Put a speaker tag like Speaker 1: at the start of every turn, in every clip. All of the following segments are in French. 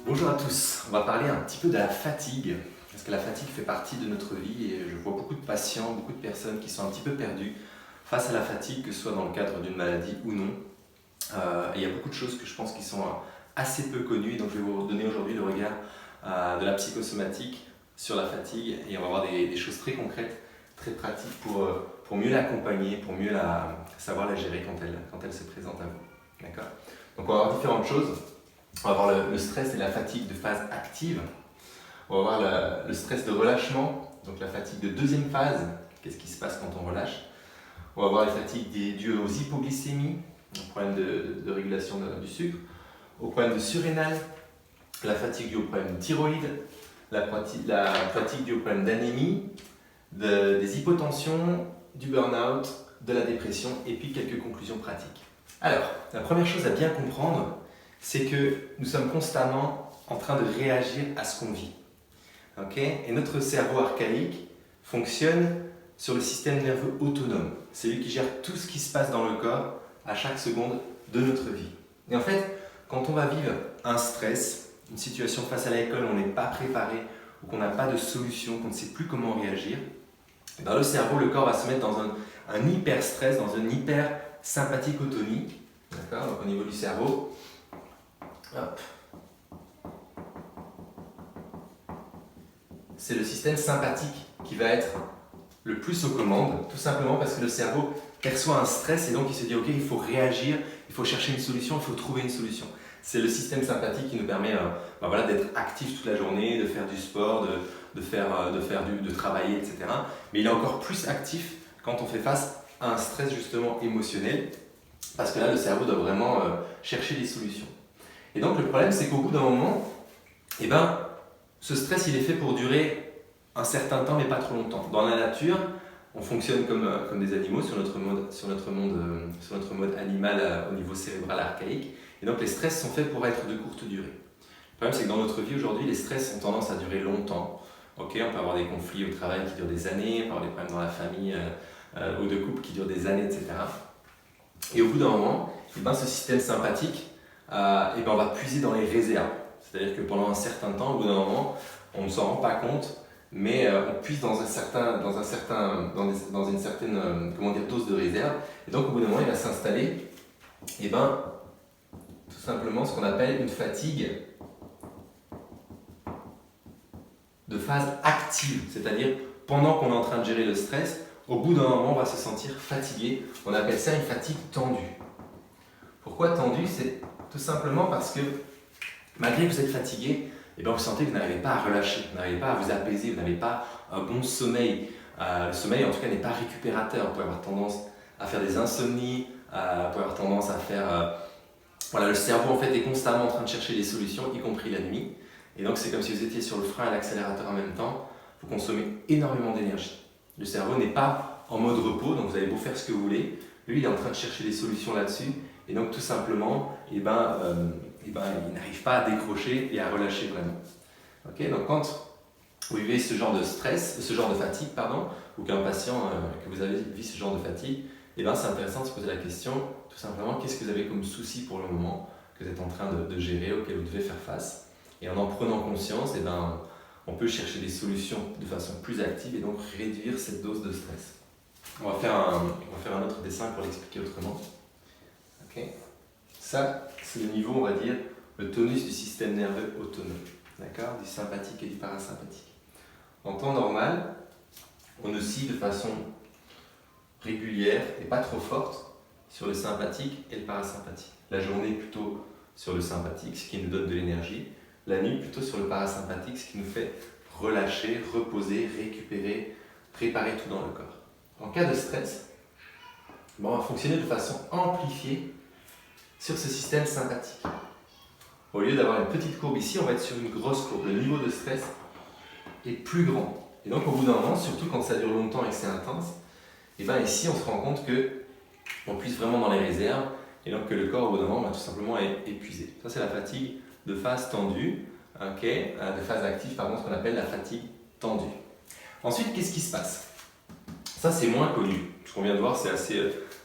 Speaker 1: Bonjour à tous, on va parler un petit peu de la fatigue, parce que la fatigue fait partie de notre vie et je vois beaucoup de patients, beaucoup de personnes qui sont un petit peu perdues face à la fatigue, que ce soit dans le cadre d'une maladie ou non. Et il y a beaucoup de choses que je pense qui sont assez peu connues, donc je vais vous donner aujourd'hui le regard de la psychosomatique sur la fatigue et on va voir des choses très concrètes, très pratiques pour mieux l'accompagner, pour mieux savoir la gérer quand elle se présente à vous. D'accord. Donc on va voir différentes choses. On va voir le stress et la fatigue de phase active. On va voir le stress de relâchement, donc la fatigue de deuxième phase, qu'est-ce qui se passe quand on relâche. On va voir les fatigues dues aux hypoglycémies, au problème de régulation du sucre, au problème de surrénal, la fatigue due au problème de thyroïde, la fatigue due au problème d'anémie, des hypotensions, du burn-out, de la dépression et puis quelques conclusions pratiques. Alors, la première chose à bien comprendre, c'est que nous sommes constamment en train de réagir à ce qu'on vit. Okay. Et notre cerveau archaïque fonctionne sur le système nerveux autonome. C'est lui qui gère tout ce qui se passe dans le corps à chaque seconde de notre vie. Et en fait, quand on va vivre un stress, une situation face à laquelle on n'est pas préparé ou qu'on n'a pas de solution, qu'on ne sait plus comment réagir, ben le cerveau, le corps va se mettre dans un hyper stress, dans une hyper sympathicotonie, d'accord, donc au niveau du cerveau. Hop. C'est le système sympathique qui va être le plus aux commandes, tout simplement parce que le cerveau perçoit un stress et donc il se dit ok, il faut réagir, il faut chercher une solution, il faut trouver une solution. C'est le système sympathique qui nous permet d'être actif toute la journée, de faire du sport, de travailler, etc. Mais il est encore plus actif quand on fait face à un stress justement émotionnel, parce que là le cerveau doit vraiment chercher des solutions. Et donc le problème, c'est qu'au bout d'un moment, ce stress il est fait pour durer un certain temps, mais pas trop longtemps. Dans la nature, on fonctionne comme des animaux sur notre mode animal au niveau cérébral archaïque. Et donc les stress sont faits pour être de courte durée. Le problème, c'est que dans notre vie aujourd'hui, les stress ont tendance à durer longtemps. Okay, on peut avoir des conflits au travail qui durent des années, on peut avoir des problèmes dans la famille ou de couple qui durent des années, etc. Et au bout d'un moment, ce système sympathique, on va puiser dans les réserves. C'est-à-dire que pendant un certain temps, au bout d'un moment, on ne s'en rend pas compte, mais on puise dans une certaine dose de réserve. Et donc au bout d'un moment, il va s'installer tout simplement ce qu'on appelle une fatigue de phase active. C'est-à-dire pendant qu'on est en train de gérer le stress, au bout d'un moment, on va se sentir fatigué. On appelle ça une fatigue tendue. Pourquoi tendue? C'est tout simplement parce que malgré que vous êtes fatigué, vous sentez que vous n'arrivez pas à relâcher, vous n'arrivez pas à vous apaiser, vous n'avez pas un bon sommeil. Le sommeil, en tout cas, n'est pas récupérateur. Vous pouvez avoir tendance à faire des insomnies, vous pouvez avoir tendance à faire... le cerveau, en fait, est constamment en train de chercher des solutions, y compris la nuit. Et donc, c'est comme si vous étiez sur le frein et l'accélérateur en même temps. Vous consommez énormément d'énergie. Le cerveau n'est pas en mode repos, donc vous allez beau faire ce que vous voulez. Lui, il est en train de chercher des solutions là-dessus. Et donc, tout simplement, il n'arrive pas à décrocher et à relâcher vraiment. Okay, donc quand vous vivez ce genre de stress, ce genre de fatigue, ou qu'un patient, que vous avez vécu ce genre de fatigue, c'est intéressant de se poser la question, tout simplement, qu'est-ce que vous avez comme souci pour le moment, que vous êtes en train de gérer, auquel vous devez faire face. Et en prenant conscience, on peut chercher des solutions de façon plus active et donc réduire cette dose de stress. On va faire un autre dessin pour l'expliquer autrement. Okay. Ça, c'est le niveau, on va dire, le tonus du système nerveux autonome, d'accord, du sympathique et du parasympathique. En temps normal, on oscille de façon régulière et pas trop forte sur le sympathique et le parasympathique. La journée plutôt sur le sympathique, ce qui nous donne de l'énergie. La nuit plutôt sur le parasympathique, ce qui nous fait relâcher, reposer, récupérer, préparer tout dans le corps. En cas de stress, on va fonctionner de façon amplifiée sur ce système sympathique. Au lieu d'avoir une petite courbe ici, on va être sur une grosse courbe. Le niveau de stress est plus grand. Et donc au bout d'un moment, surtout quand ça dure longtemps et que c'est intense, ici on se rend compte qu'on puise vraiment dans les réserves et donc que le corps au bout d'un moment va tout simplement être épuisé. Ça c'est la fatigue de phase tendue, de phase active, ce qu'on appelle la fatigue tendue. Ensuite, qu'est-ce qui se passe? Ça c'est moins connu. Ce qu'on vient de voir, c'est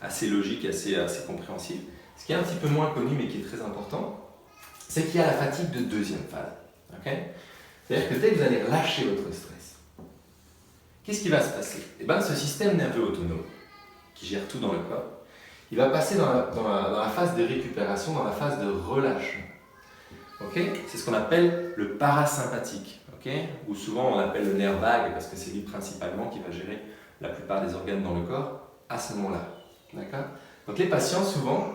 Speaker 1: assez logique et assez compréhensible. Ce qui est un petit peu moins connu mais qui est très important, c'est qu'il y a la fatigue de deuxième phase. Okay? C'est-à-dire que dès que vous allez relâcher votre stress, qu'est-ce qui va se passer? Eh bien, ce système nerveux autonome, qui gère tout dans le corps, il va passer dans la phase de récupération, dans la phase de relâchement. Okay? C'est ce qu'on appelle le parasympathique, okay? Ou souvent on appelle le nerf vague, parce que c'est lui principalement qui va gérer la plupart des organes dans le corps à ce moment-là. D'accord? Donc les patients, souvent,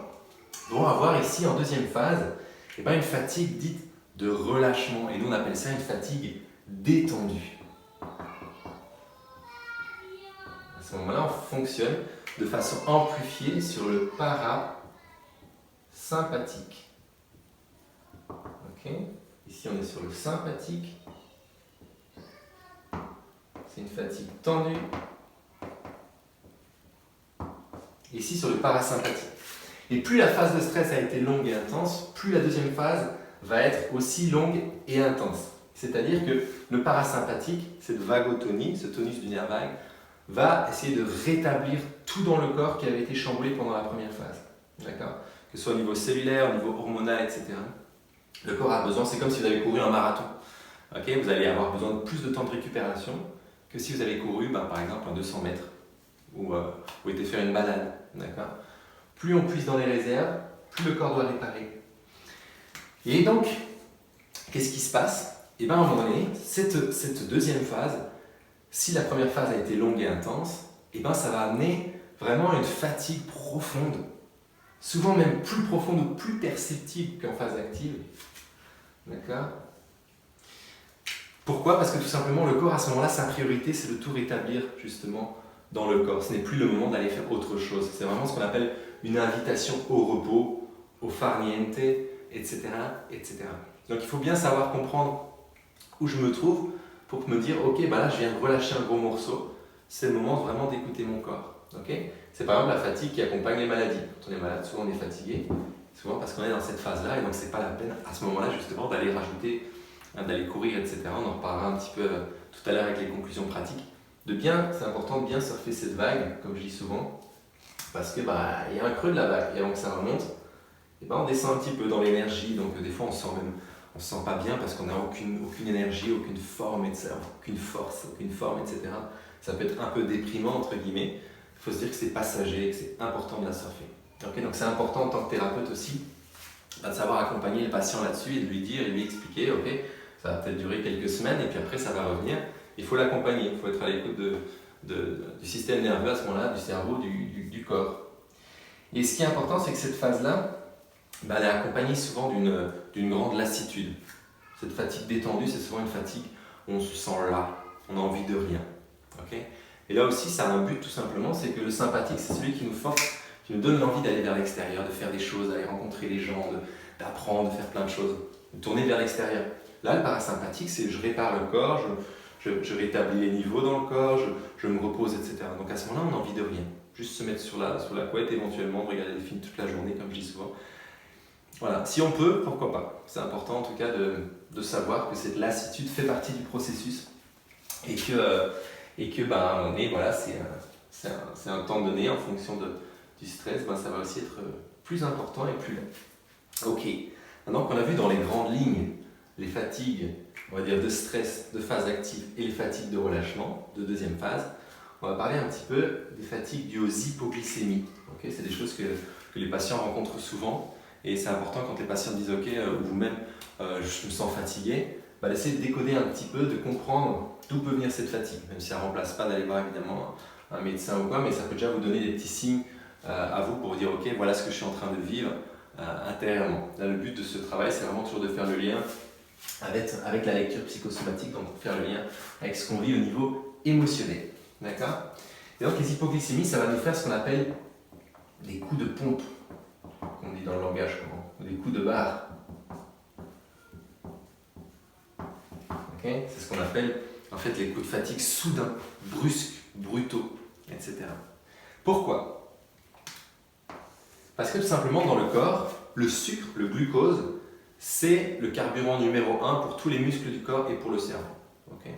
Speaker 1: vont avoir ici, en deuxième phase, eh bien, une fatigue dite de relâchement. Et nous, on appelle ça une fatigue détendue. À ce moment-là, on fonctionne de façon amplifiée sur le parasympathique. Okay. Ici, on est sur le sympathique. C'est une fatigue tendue. Ici, sur le parasympathique. Et plus la phase de stress a été longue et intense, plus la deuxième phase va être aussi longue et intense. C'est-à-dire que le parasympathique, cette vagotonie, ce tonus du nerf vague, va essayer de rétablir tout dans le corps qui avait été chamboulé pendant la première phase. D'accord? Que ce soit au niveau cellulaire, au niveau hormonal, etc. Le corps a besoin, c'est comme si vous avez couru un marathon. Okay? Vous allez avoir besoin de plus de temps de récupération que si vous avez couru, par exemple, un 200 mètres ou été faire une balade. D'accord? Plus on puise dans les réserves, plus le corps doit réparer. Et donc, qu'est-ce qui se passe? Eh bien, à un moment donné, cette deuxième phase, si la première phase a été longue et intense, eh bien, ça va amener vraiment une fatigue profonde, souvent même plus profonde ou plus perceptible qu'en phase active. D'accord? Pourquoi? Parce que tout simplement, le corps, à ce moment-là, sa priorité, c'est de tout rétablir, justement, dans le corps. Ce n'est plus le moment d'aller faire autre chose. C'est vraiment ce qu'on appelle une invitation au repos, au farniente, etc., etc. Donc il faut bien savoir comprendre où je me trouve pour me dire, ok, là je viens de relâcher un gros morceau, c'est le moment vraiment d'écouter mon corps. Okay? C'est par exemple la fatigue qui accompagne les maladies. Quand on est malade, souvent on est fatigué, souvent parce qu'on est dans cette phase-là, et donc c'est pas la peine à ce moment-là justement d'aller rajouter, d'aller courir, etc. On en reparlera un petit peu tout à l'heure avec les conclusions pratiques. C'est important de bien surfer cette vague, comme je dis souvent, parce que y a un creux de la vague, et avant que ça remonte, et on descend un petit peu dans l'énergie, donc des fois on se sent pas bien parce qu'on n'a aucune énergie, aucune forme, etc., aucune force, aucune forme, etc. Ça peut être un peu déprimant, entre guillemets. Il faut se dire que c'est passager, que c'est important de la surfer. Okay, donc c'est important en tant que thérapeute aussi de savoir accompagner le patient là-dessus et de lui dire et lui expliquer, ok, ça va peut-être durer quelques semaines et puis après ça va revenir. Il faut l'accompagner, il faut être à l'écoute du système nerveux à ce moment-là, du cerveau, du corps. Et ce qui est important, c'est que cette phase-là, elle est accompagnée souvent d'une grande lassitude. Cette fatigue détendue, c'est souvent une fatigue où on se sent là, on a envie de rien. Okay? Et là aussi, ça a un but tout simplement, c'est que le sympathique, c'est celui qui nous force, qui nous donne l'envie d'aller vers l'extérieur, de faire des choses, d'aller rencontrer les gens, d'apprendre, de faire plein de choses, de tourner vers l'extérieur. Là, le parasympathique, c'est je répare le corps, je rétablis les niveaux dans le corps, je me repose, etc. Donc à ce moment-là, on n'a envie de rien. Juste se mettre sur la couette, éventuellement, de regarder le film toute la journée, comme je dis souvent. Voilà, si on peut, pourquoi pas. C'est important en tout cas de savoir que cette lassitude fait partie du processus et que à un moment donné, voilà, c'est un temps donné en fonction du stress, ça va aussi être plus important et plus lent. Ok, maintenant qu'on a vu dans les grandes lignes les fatigues, on va dire de stress, de phase active et les fatigues de relâchement, de deuxième phase, on va parler un petit peu des fatigues dues aux hypoglycémies. Okay, c'est des choses que les patients rencontrent souvent. Et c'est important quand les patients disent ok, ou vous-même, je me sens fatigué, d'essayer de décoder un petit peu, de comprendre d'où peut venir cette fatigue. Même si ça ne remplace pas d'aller voir évidemment un médecin ou quoi, mais ça peut déjà vous donner des petits signes à vous pour vous dire ok, voilà ce que je suis en train de vivre intérieurement. Là, le but de ce travail, c'est vraiment toujours de faire le lien avec la lecture psychosomatique, donc faire le lien avec ce qu'on vit au niveau émotionnel. D'accord? Et donc les hypoglycémies, ça va nous faire ce qu'on appelle des coups de pompe, qu'on dit dans le langage courant, ou des coups de barre. Okay? C'est ce qu'on appelle en fait les coups de fatigue soudains, brusques, brutaux, etc. Pourquoi? Parce que tout simplement dans le corps, le sucre, le glucose, c'est le carburant numéro 1 pour tous les muscles du corps et pour le cerveau. Okay?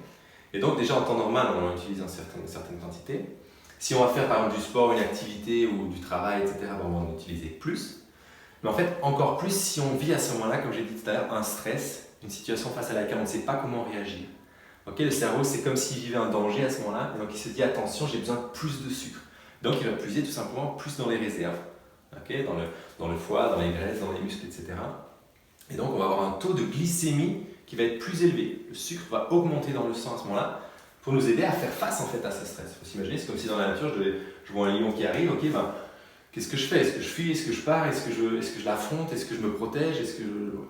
Speaker 1: Et donc déjà en temps normal, on en utilise une certaine quantité. Si on va faire par exemple du sport, une activité ou du travail, etc., on va en utiliser plus. Mais en fait, encore plus si on vit à ce moment-là, comme j'ai dit tout à l'heure, un stress, une situation face à laquelle on ne sait pas comment réagir. Le cerveau, c'est comme s'il vivait un danger à ce moment-là, et donc il se dit attention, j'ai besoin de plus de sucre. Donc il va puiser tout simplement plus dans les réserves, dans le foie, dans les graisses, dans les muscles, etc. Et donc on va avoir un taux de glycémie qui va être plus élevé. Le sucre va augmenter dans le sang à ce moment-là pour nous aider à faire face en fait à ce stress. Il faut s'imaginer, c'est comme si dans la nature, je vois un lion qui arrive, qu'est-ce que je fais? Est-ce que je fuis? Est-ce que je pars? Est-ce que je l'affronte? Est-ce que je me protège?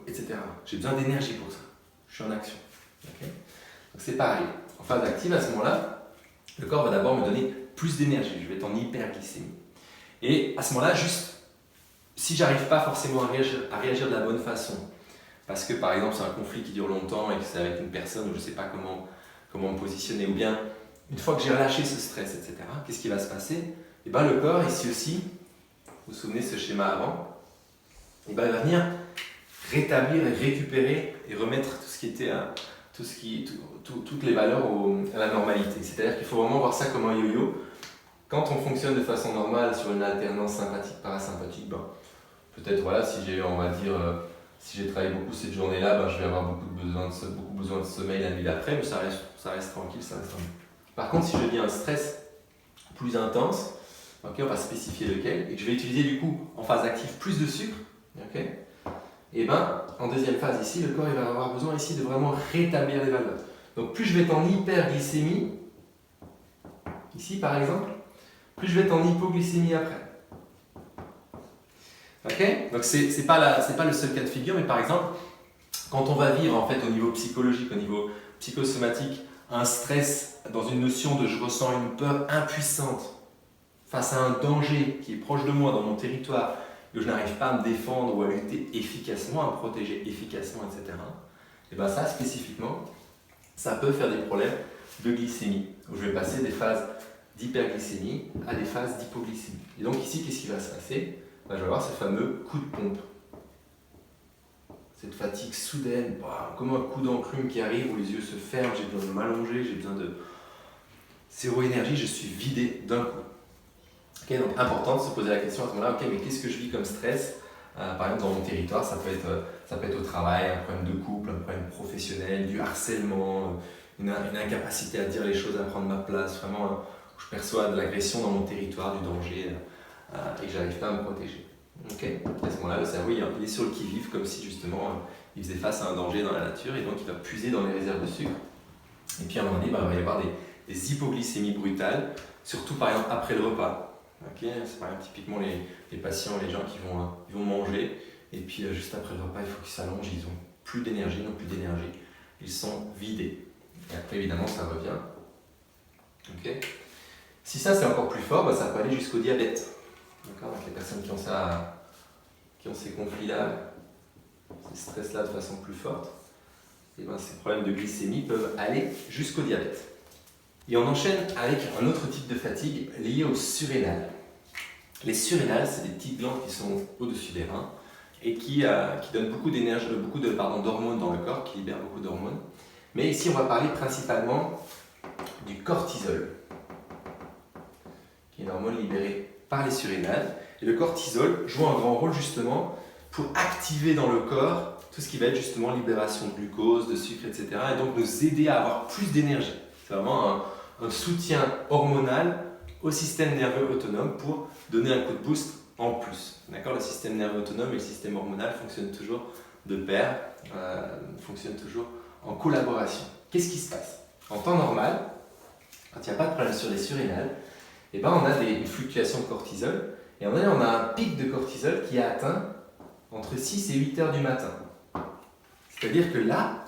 Speaker 1: Etc. J'ai besoin d'énergie pour ça. Je suis en action. Donc c'est pareil. En phase active, à ce moment-là, le corps va d'abord me donner plus d'énergie. Je vais être en hyperglycémie. Et à ce moment-là, juste, si j'arrive pas forcément à réagir de la bonne façon, parce que par exemple c'est un conflit qui dure longtemps et que c'est avec une personne où je ne sais pas comment me positionner, ou bien une fois que j'ai relâché ce stress, etc., qu'est-ce qui va se passer? Et le corps, ici aussi, vous vous souvenez de ce schéma avant, il va venir rétablir et récupérer et remettre tout ce qui était toutes les valeurs à la normalité. C'est-à-dire qu'il faut vraiment voir ça comme un yo-yo. Quand on fonctionne de façon normale sur une alternance sympathique-parasympathique, peut-être si j'ai travaillé beaucoup cette journée-là, je vais avoir beaucoup besoin de sommeil la nuit d'après, mais ça reste tranquille, ça reste tranquille. Par contre, si je vis un stress plus intense, on va spécifier lequel, et que je vais utiliser du coup en phase active plus de sucre, et en deuxième phase ici, le corps il va avoir besoin ici de vraiment rétablir les valeurs. Donc plus je vais être en hyperglycémie, ici par exemple, plus je vais être en hypoglycémie après. Donc c'est pas le seul cas de figure, mais par exemple, quand on va vivre en fait au niveau psychologique, au niveau psychosomatique, un stress dans une notion de je ressens une peur impuissante face à un danger qui est proche de moi, dans mon territoire, que je n'arrive pas à me défendre ou à lutter efficacement, à me protéger efficacement, etc. Et ça spécifiquement, ça peut faire des problèmes de glycémie, où je vais passer des phases d'hyperglycémie à des phases d'hypoglycémie. Et donc ici, qu'est-ce qui va se passer? Je vais avoir ce fameux coup de pompe. Cette fatigue soudaine, comme un coup d'enclume qui arrive où les yeux se ferment, j'ai besoin de m'allonger, j'ai besoin de zéro énergie, je suis vidé d'un coup. Donc important de se poser la question à ce moment-là, mais qu'est-ce que je vis comme stress? Par exemple dans mon territoire, ça peut être au travail, un problème de couple, un problème professionnel, du harcèlement, une incapacité à dire les choses, à prendre ma place, vraiment où je perçois de l'agression dans mon territoire, du danger, et que je n'arrive pas à me protéger. À ce moment-là, le cerveau il est sur le qui-vive, comme si justement il faisait face à un danger dans la nature, et donc il va puiser dans les réserves de sucre. Et puis à un moment donné, il va y avoir des hypoglycémies brutales, surtout par exemple après le repas. C'est par exemple typiquement les patients, les gens qui vont manger, et puis juste après le repas, il faut qu'ils s'allongent, ils n'ont plus d'énergie, ils sont vidés. Et après évidemment ça revient. Si ça c'est encore plus fort, ça peut aller jusqu'au diabète. Donc les personnes qui ont ces conflits-là, ces stress-là de façon plus forte, ces problèmes de glycémie peuvent aller jusqu'au diabète. Et on enchaîne avec un autre type de fatigue lié aux surrénales. Les surrénales, c'est des petites glandes qui sont au-dessus des reins et qui donnent beaucoup d'énergie, d'hormones dans le corps, qui libèrent beaucoup d'hormones. Mais ici, on va parler principalement du cortisol, qui est une hormone libérée par les surrénales. Et le cortisol joue un grand rôle justement pour activer dans le corps tout ce qui va être justement libération de glucose, de sucre, etc. Et donc nous aider à avoir plus d'énergie. C'est vraiment un soutien hormonal au système nerveux autonome pour donner un coup de boost en plus. Le système nerveux autonome et le système hormonal fonctionnent toujours de pair, fonctionnent toujours en collaboration. Qu'est-ce qui se passe? En temps normal, quand il n'y a pas de problème sur les surrénales, on a une fluctuation de cortisol et on a un pic de cortisol qui est atteint entre 6 et 8 heures du matin. C'est-à-dire que là,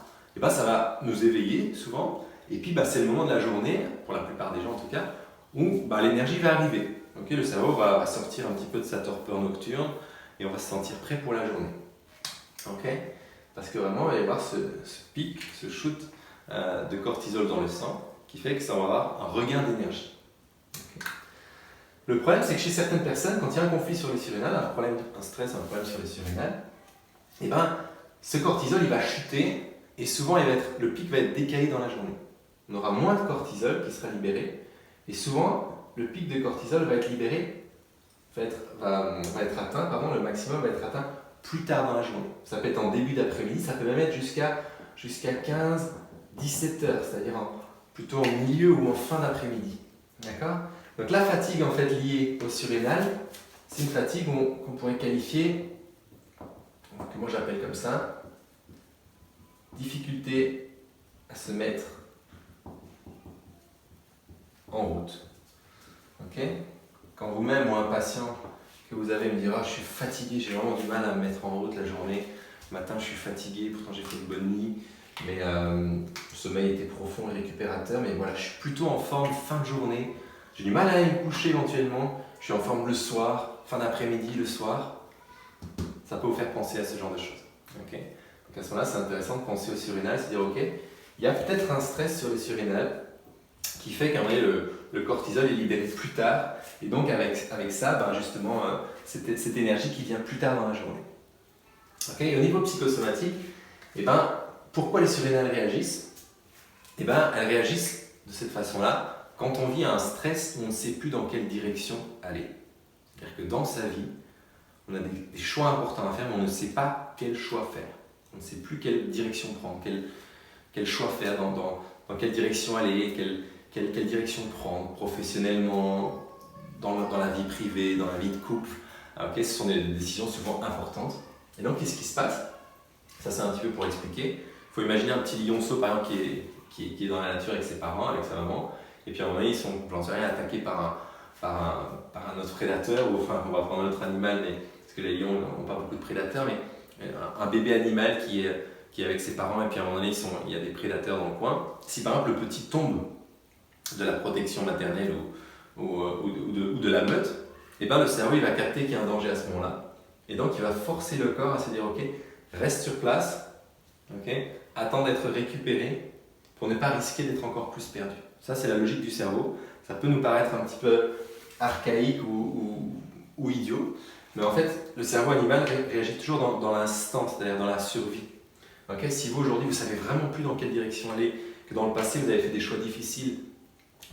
Speaker 1: ça va nous éveiller souvent. Et puis c'est le moment de la journée, pour la plupart des gens en tout cas, où l'énergie va arriver. Le cerveau va sortir un petit peu de sa torpeur nocturne et on va se sentir prêt pour la journée. Parce que vraiment, il va y avoir ce pic, ce shoot de cortisol dans le sang qui fait que ça va avoir un regain d'énergie. Le problème, c'est que chez certaines personnes, quand il y a un conflit sur les surrénales, un stress, un problème sur les surrénales, ce cortisol il va chuter et souvent le pic va être décalé dans la journée. On aura moins de cortisol qui sera libéré et souvent le pic de cortisol va être libéré va être atteint, pardon, le maximum va être atteint plus tard dans la journée. Ça peut être en début d'après-midi, ça peut même être jusqu'à 15-17 heures, c'est-à-dire plutôt en milieu ou en fin d'après-midi. D'accord? Donc la fatigue en fait liée au surrénal, c'est une fatigue qu'on pourrait qualifier, que moi j'appelle comme ça, difficulté à se mettre en route. Ok? Quand vous-même ou un patient que vous avez me dira je suis fatigué, j'ai vraiment du mal à me mettre en route la journée, le matin je suis fatigué, pourtant j'ai fait une bonne nuit, mais le sommeil était profond et récupérateur, mais voilà, je suis plutôt en forme fin de journée, j'ai du mal à aller me coucher éventuellement, je suis en forme le soir, fin d'après-midi, le soir, ça peut vous faire penser à ce genre de choses. Okay. Donc à ce moment-là, c'est intéressant de penser au surrénal, c'est-à-dire ok, il y a peut-être un stress sur le surrénal qui fait qu'à un moment donné, le cortisol est libéré plus tard, et donc avec ça, ben justement, cette énergie qui vient plus tard dans la journée. Okay. Et au niveau psychosomatique, eh ben, pourquoi les surrénales réagissent? Eh ben, elles réagissent de cette façon-là quand on vit un stress où on ne sait plus dans quelle direction aller. C'est-à-dire que dans sa vie, on a des choix importants à faire, mais on ne sait pas quel choix faire. On ne sait plus quelle direction prendre, quel choix faire, dans quelle direction aller, quelle direction prendre professionnellement, dans la vie privée, dans la vie de couple. Okay, ce sont des décisions souvent importantes. Et donc, qu'est-ce qui se passe? Ça, c'est un petit peu pour expliquer. Il faut imaginer un petit lionceau, par exemple, qui est dans la nature avec ses parents, avec sa maman, et puis à un moment donné, ils sont, j'en sais rien, attaqués par un autre prédateur, ou enfin, on va prendre un autre animal, mais, parce que les lions n'ont pas beaucoup de prédateurs, mais un bébé animal qui est avec ses parents, et puis à un moment donné, il y a des prédateurs dans le coin. Si par exemple le petit tombe de la protection maternelle ou de la meute, et ben le cerveau il va capter qu'il y a un danger à ce moment-là. Et donc il va forcer le corps à se dire ok, reste sur place, okay, attends d'être récupéré pour ne pas risquer d'être encore plus perdu. Ça c'est la logique du cerveau. Ça peut nous paraître un petit peu archaïque ou idiot, mais en fait le cerveau animal réagit toujours dans l'instant, c'est-à-dire dans la survie. Okay, si vous aujourd'hui vous savez vraiment plus dans quelle direction aller, que dans le passé vous avez fait des choix difficiles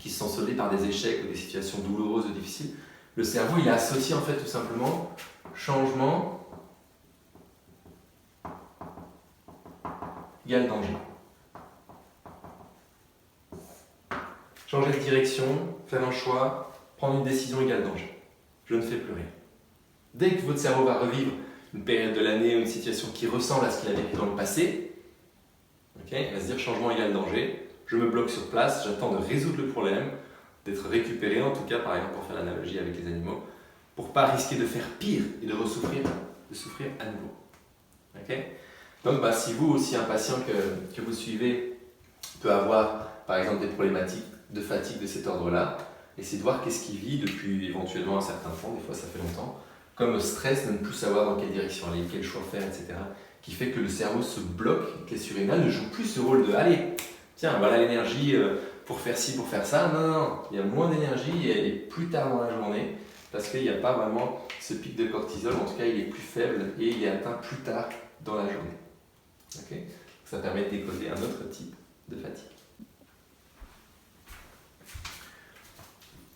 Speaker 1: qui se sont soldés par des échecs ou des situations douloureuses ou difficiles, le cerveau il associe en fait tout simplement changement égale danger. Changer de direction, faire un choix, prendre une décision égale danger. Je ne fais plus rien. Dès que votre cerveau va revivre une période de l'année ou une situation qui ressemble à ce qu'il a vécu dans le passé, okay, il va se dire changement égale danger. Je me bloque sur place, j'attends de résoudre le problème, d'être récupéré, en tout cas, par exemple, pour faire l'analogie avec les animaux, pour ne pas risquer de faire pire et de souffrir à nouveau. Okay. Donc, si vous aussi, un patient que vous suivez peut avoir, par exemple, des problématiques de fatigue de cet ordre-là, essayez de voir qu'est-ce qu'il vit depuis éventuellement un certain temps, des fois ça fait longtemps, comme stress de ne plus savoir dans quelle direction aller, quel choix faire, etc., qui fait que le cerveau se bloque, que les surrénales ne jouent plus ce rôle de « allez, tiens, voilà l'énergie pour faire ci, pour faire ça ». Non, il y a moins d'énergie et elle est plus tard dans la journée parce qu'il n'y a pas vraiment ce pic de cortisol, en tout cas il est plus faible et il est atteint plus tard dans la journée. Okay. Ça permet de décoder un autre type de fatigue.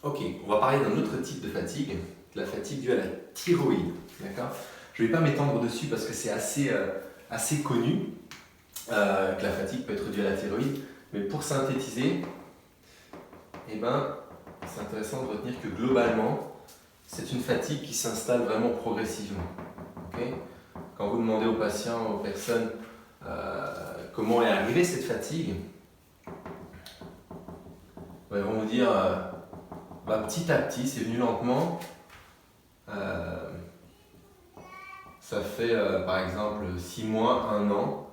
Speaker 1: Ok, on va parler d'un autre type de fatigue, la fatigue due à la thyroïde. D'accord ? Je ne vais pas m'étendre dessus parce que c'est assez connu que la fatigue peut être due à la thyroïde, mais pour synthétiser, c'est intéressant de retenir que globalement, c'est une fatigue qui s'installe vraiment progressivement. Okay ? Quand vous demandez aux patients, aux personnes, comment est arrivée cette fatigue, ils vont vous dire petit à petit, c'est venu lentement. Ça fait par exemple 6 mois, 1 an,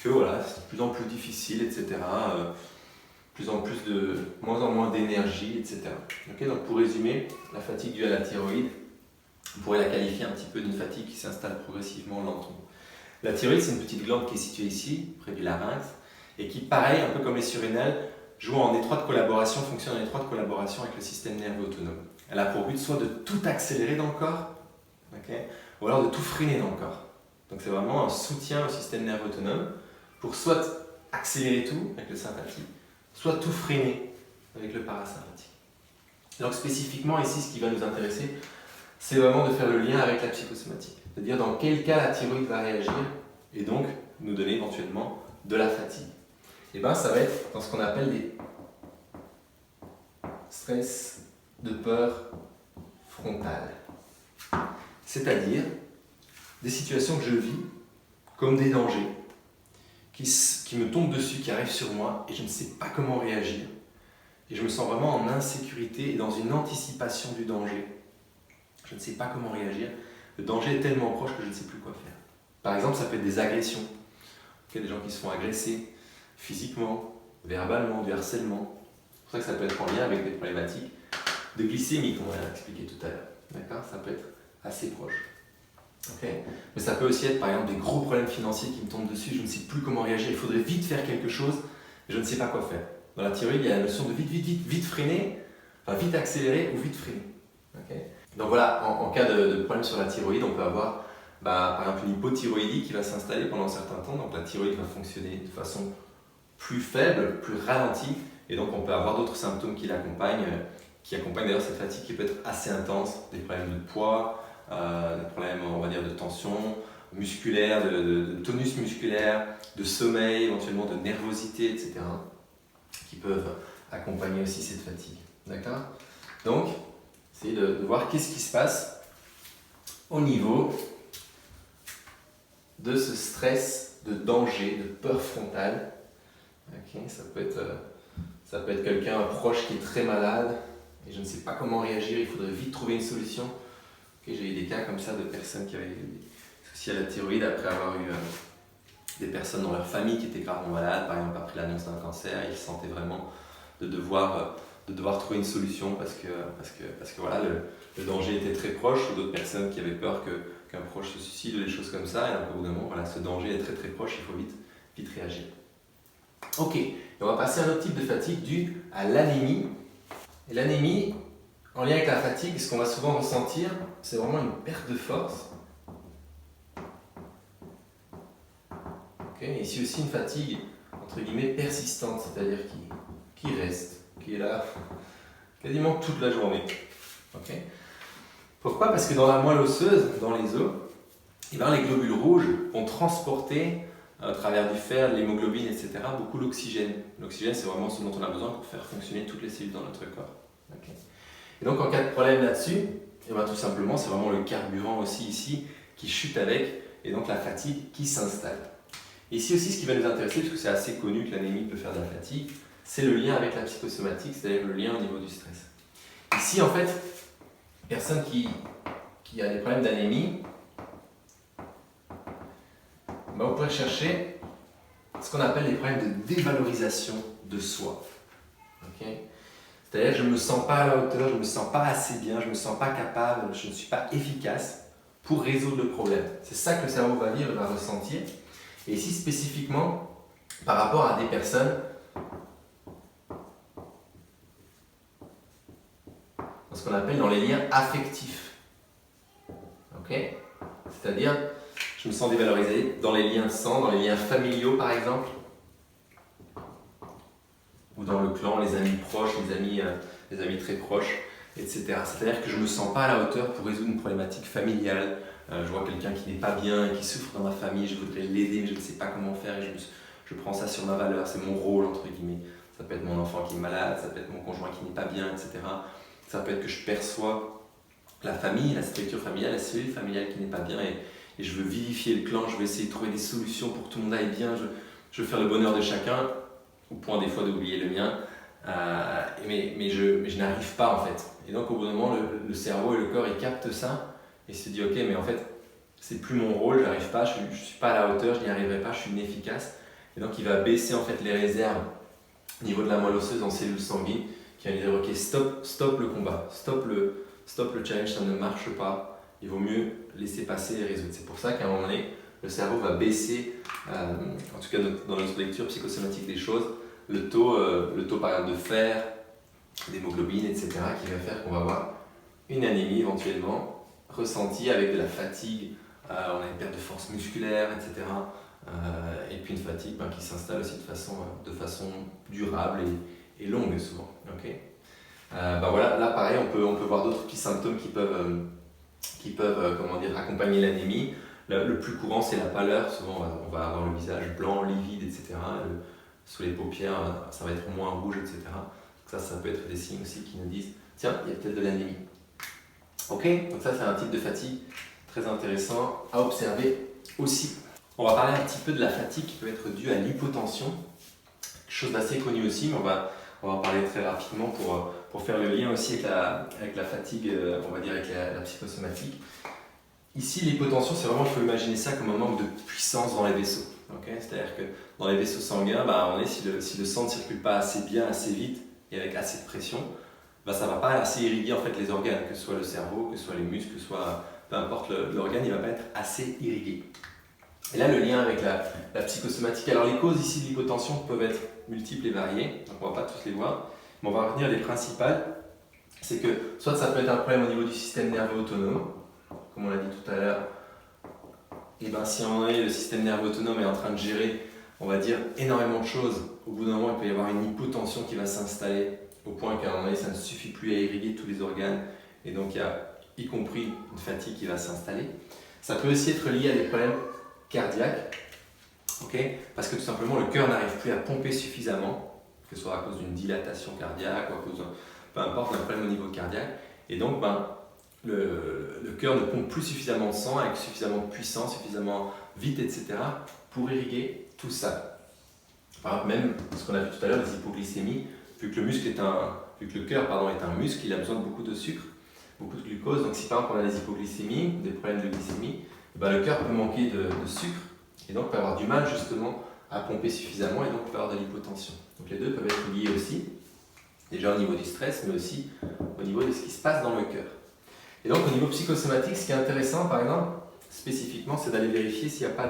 Speaker 1: que voilà, c'est de plus en plus difficile, etc. Moins en moins d'énergie, etc. Okay, donc pour résumer, la fatigue due à la thyroïde, on pourrait la qualifier un petit peu d'une fatigue qui s'installe progressivement lentement. La thyroïde, c'est une petite glande qui est située ici, près du larynx, et qui, pareil, un peu comme les surrénales, fonctionne en étroite collaboration avec le système nerveux autonome. Elle a pour but soit de tout accélérer dans le corps, okay, ou alors de tout freiner dans le corps. Donc c'est vraiment un soutien au système nerveux autonome pour soit accélérer tout avec le sympathique, soit tout freiner avec le parasympathique. Donc spécifiquement ici, ce qui va nous intéresser, c'est vraiment de faire le lien avec la psychosomatique. C'est-à-dire dans quel cas la thyroïde va réagir et donc nous donner éventuellement de la fatigue. Et bien ça va être dans ce qu'on appelle des stress de peur frontale. C'est-à-dire des situations que je vis comme des dangers qui me tombent dessus, qui arrivent sur moi et je ne sais pas comment réagir. Et je me sens vraiment en insécurité et dans une anticipation du danger. Je ne sais pas comment réagir. Le danger est tellement proche que je ne sais plus quoi faire. Par exemple, ça peut être des agressions. Il y a des gens qui se font agresser physiquement, verbalement, du harcèlement. C'est pour ça que ça peut être en lien avec des problématiques de glycémie, comme on l'a expliqué tout à l'heure. D'accord ? Ça peut être assez proche. Okay. Mais ça peut aussi être par exemple des gros problèmes financiers qui me tombent dessus, je ne sais plus comment réagir, il faudrait vite faire quelque chose, mais je ne sais pas quoi faire. Dans la thyroïde, il y a la notion de vite freiner, enfin vite accélérer ou vite freiner. Okay. Donc voilà, en cas de problème sur la thyroïde, on peut avoir par exemple une hypothyroïdie qui va s'installer pendant un certain temps, donc la thyroïde va fonctionner de façon plus faible, plus ralentie, et donc on peut avoir d'autres symptômes qui l'accompagnent, qui accompagnent d'ailleurs cette fatigue qui peut être assez intense, des problèmes de poids, des problèmes on va dire de tension musculaire, de tonus musculaire, de sommeil, éventuellement de nervosité, etc. qui peuvent accompagner aussi cette fatigue. D'accord ? Donc, essayez de voir qu'est-ce qui se passe au niveau de ce stress, de danger, de peur frontale. Okay, ça peut être quelqu'un proche qui est très malade et je ne sais pas comment réagir, il faudrait vite trouver une solution. Okay, j'ai eu des cas comme ça de personnes qui avaient des soucis à la thyroïde après avoir eu des personnes dans leur famille qui étaient gravement malades, par exemple après l'annonce d'un cancer, ils sentaient vraiment de devoir trouver une solution parce que voilà, le danger était très proche, ou d'autres personnes qui avaient peur qu'un proche se suicide ou des choses comme ça, et donc au bout d'un moment, voilà, ce danger est très très proche, il faut vite réagir. Ok, et on va passer à un autre type de fatigue due à l'anémie. Et l'anémie, en lien avec la fatigue, ce qu'on va souvent ressentir, c'est vraiment une perte de force. Okay, ici aussi une fatigue, entre guillemets, persistante, c'est-à-dire qui reste, qui est là quasiment toute la journée. Okay. Pourquoi ? Parce que dans la moelle osseuse, dans les os, les globules rouges vont transporter, à travers du fer, de l'hémoglobine, etc., beaucoup l'oxygène. L'oxygène, c'est vraiment ce dont on a besoin pour faire fonctionner toutes les cellules dans notre corps. Okay. Et donc, en cas de problème là-dessus, tout simplement, c'est vraiment le carburant aussi ici qui chute avec, et donc la fatigue qui s'installe. Ici aussi, ce qui va nous intéresser, parce que c'est assez connu que l'anémie peut faire de la fatigue, c'est le lien avec la psychosomatique, c'est-à-dire le lien au niveau du stress. Ici, en fait, personne qui a des problèmes d'anémie, vous pourrez chercher ce qu'on appelle les problèmes de dévalorisation de soi. Okay. C'est-à-dire que je ne me sens pas à la hauteur, je ne me sens pas assez bien, je ne me sens pas capable, je ne suis pas efficace pour résoudre le problème. C'est ça que le cerveau va vivre et va ressentir. Et ici, spécifiquement, par rapport à des personnes dans ce qu'on appelle dans les liens affectifs. Okay. C'est-à-dire, je me sens dévalorisé dans les liens de sang, dans les liens familiaux par exemple, ou dans le clan, les amis proches, les amis très proches, etc. C'est-à-dire que je ne me sens pas à la hauteur pour résoudre une problématique familiale. Je vois quelqu'un qui n'est pas bien, qui souffre dans ma famille, je voudrais l'aider, mais je ne sais pas comment faire, et je prends ça sur ma valeur, c'est mon rôle, entre guillemets. Ça peut être mon enfant qui est malade, ça peut être mon conjoint qui n'est pas bien, etc. Ça peut être que je perçois la famille, la structure familiale, la cellule familiale qui n'est pas bien, et je veux vivifier le clan, je veux essayer de trouver des solutions pour que tout le monde aille bien, je veux faire le bonheur de chacun, au point des fois d'oublier le mien, mais je n'arrive pas en fait. Et donc au bout d'un moment, le cerveau et le corps, ils captent ça, et se dit ok, mais en fait, c'est plus mon rôle, j'arrive pas, je suis pas à la hauteur, je n'y arriverai pas, je suis inefficace. Et donc il va baisser en fait les réserves au niveau de la moelle osseuse en cellules sanguines, qui va lui dire ok, stop le combat, stop le challenge, ça ne marche pas, il vaut mieux laisser passer et résoudre. C'est pour ça qu'à un moment donné, le cerveau va baisser, en tout cas dans notre lecture psychosomatique des choses, le taux par exemple de fer, d'hémoglobine, etc., qui va faire qu'on va avoir une anémie éventuellement ressentie avec de la fatigue, on a une perte de force musculaire, etc., et puis une fatigue qui s'installe aussi de façon durable et longue souvent. Okay. Voilà, là pareil, on peut voir d'autres petits symptômes qui peuvent qui peuvent comment dire, accompagner l'anémie. Le plus courant, c'est la pâleur. Souvent, on va avoir le visage blanc, livide, etc. Sous les paupières, ça va être moins rouge, etc. Donc ça peut être des signes aussi qui nous disent tiens, il y a peut-être de l'anémie. Ok, donc ça, c'est un type de fatigue très intéressant à observer aussi. On va parler un petit peu de la fatigue qui peut être due à l'hypotension. Quelque chose d'assez connu aussi, mais on va en parler très rapidement pour faire le lien aussi avec la fatigue, on va dire avec la psychosomatique. Ici, l'hypotension, c'est vraiment, il faut imaginer ça comme un manque de puissance dans les vaisseaux. Okay, c'est-à-dire que dans les vaisseaux sanguins, si le sang ne circule pas assez bien, assez vite et avec assez de pression, ça ne va pas assez irriguer en fait, les organes, que ce soit le cerveau, que ce soit les muscles, que ce soit peu importe l'organe, il ne va pas être assez irrigué. Et là, le lien avec la psychosomatique. Alors, les causes ici de l'hypotension peuvent être multiples et variées, donc on ne va pas tous les voir, mais on va retenir les principales. C'est que soit ça peut être un problème au niveau du système nerveux autonome, comme on l'a dit tout à l'heure, et si le système nerveux autonome est en train de gérer, on va dire, énormément de choses, au bout d'un moment, il peut y avoir une hypotension qui va s'installer au point qu'à un moment donné, ça ne suffit plus à irriguer tous les organes, et donc il y a y compris une fatigue qui va s'installer. Ça peut aussi être lié à des problèmes cardiaques, okay, parce que tout simplement le cœur n'arrive plus à pomper suffisamment, que ce soit à cause d'une dilatation cardiaque ou à cause peu importe, d'un problème au niveau cardiaque, et donc le cœur ne pompe plus suffisamment de sang avec suffisamment de puissance, suffisamment vite, etc. pour irriguer tout ça. Par exemple, même ce qu'on a vu tout à l'heure, les hypoglycémies, vu que le cœur est un muscle, il a besoin de beaucoup de sucre, beaucoup de glucose. Donc si par exemple on a des hypoglycémies, des problèmes de glycémie, le cœur peut manquer de sucre et donc peut avoir du mal justement à pomper suffisamment et donc peut avoir de l'hypotension. Donc les deux peuvent être liés aussi, déjà au niveau du stress, mais aussi au niveau de ce qui se passe dans le cœur. Et donc au niveau psychosomatique, ce qui est intéressant par exemple, spécifiquement, c'est d'aller vérifier s'il n'y a pas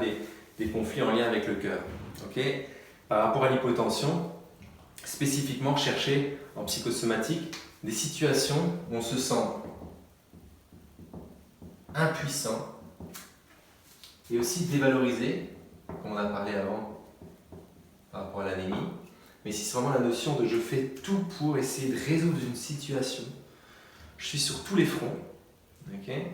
Speaker 1: des conflits en lien avec le cœur. Okay, par rapport à l'hypotension, spécifiquement chercher en psychosomatique des situations où on se sent impuissant et aussi dévalorisé, comme on a parlé avant par rapport à l'anémie. Mais si c'est vraiment la notion de je fais tout pour essayer de résoudre une situation, je suis sur tous les fronts, okay,